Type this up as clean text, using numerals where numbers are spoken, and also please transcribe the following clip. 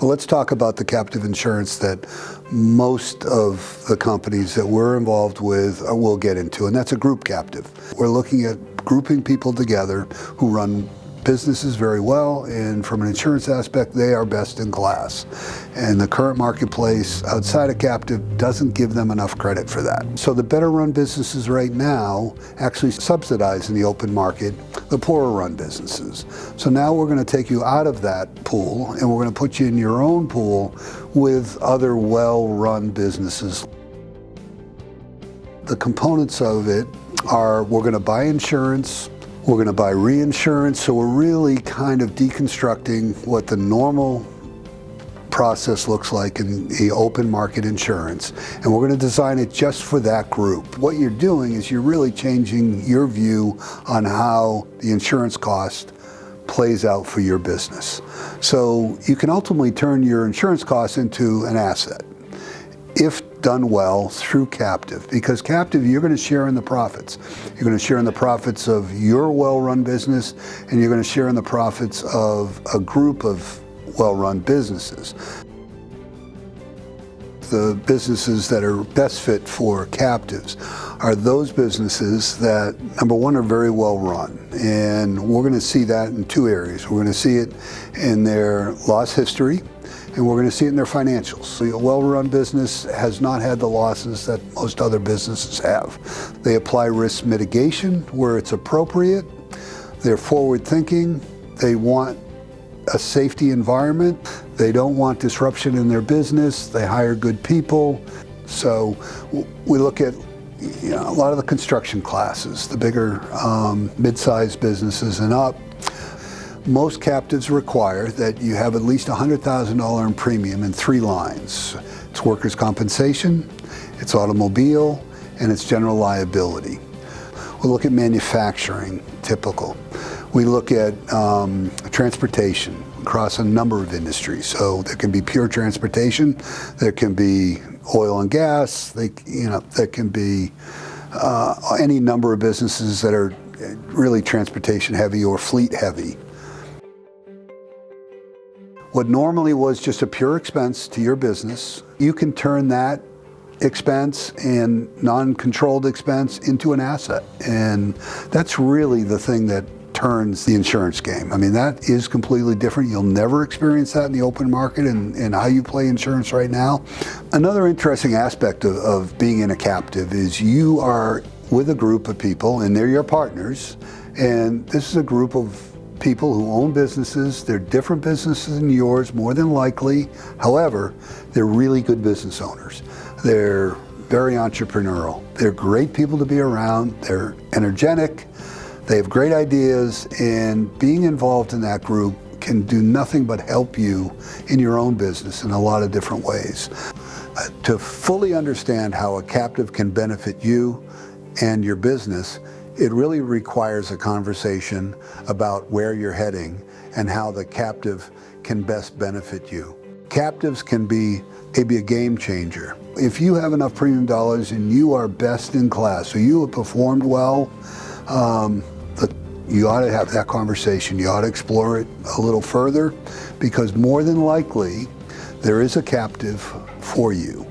But let's talk about the captive insurance that most of the companies that we're involved with will get into, and that's a group captive. We're looking at grouping people together who run businesses very well, and from an insurance aspect, they are best in class. And the current marketplace outside of captive doesn't give them enough credit for that. So the better run businesses right now actually subsidize in the open market the poorer run businesses. So now we're going to take you out of that pool and we're going to put you in your own pool with other well-run businesses. The components of it are we're going to buy insurance, we're going to buy reinsurance, so we're really kind of deconstructing what the normal process looks like in the open market insurance, and we're going to design it just for that group. What you're doing is you're really changing your view on how the insurance cost plays out for your business. So you can ultimately turn your insurance costs into an asset if done well through captive, because captive, you're going to share in the profits. You're going to share in the profits of your well-run business, and you're going to share in the profits of a group of well-run businesses. The businesses that are best fit for captives are those businesses that, number one, are very well run. And we're going to see that in two areas. We're going to see it in their loss history, and we're going to see it in their financials. So a well-run business has not had the losses that most other businesses have. They apply risk mitigation where it's appropriate. They're forward-thinking. They want a safety environment. They don't want disruption in their business. They hire good people. So we look at a lot of the construction classes, the bigger mid-sized businesses and up. Most captives require that you have at least $100,000 in premium in three lines. It's workers' compensation, it's automobile, and it's general liability. We look at manufacturing, typical. We look at transportation across a number of industries. So there can be pure transportation, there can be oil and gas, there can be any number of businesses that are really transportation heavy or fleet heavy. What normally was just a pure expense to your business, you can turn that expense and non-controlled expense into an asset. And that's really the thing that turns the insurance game. I mean, that is completely different. You'll never experience that in the open market and how you play insurance right now. Another interesting aspect of being in a captive is you are with a group of people, and they're your partners, and this is a group of people who own businesses. They're different businesses than yours, more than likely. However, they're really good business owners. They're very entrepreneurial. They're great people to be around. They're energetic. They have great ideas, and being involved in that group can do nothing but help you in your own business in a lot of different ways. To fully understand how a captive can benefit you and your business, it really requires a conversation about where you're heading and how the captive can best benefit you. Captives can be maybe a game changer. If you have enough premium dollars and you are best in class, so you have performed well, you ought to have that conversation. You ought to explore it a little further, because more than likely there is a captive for you.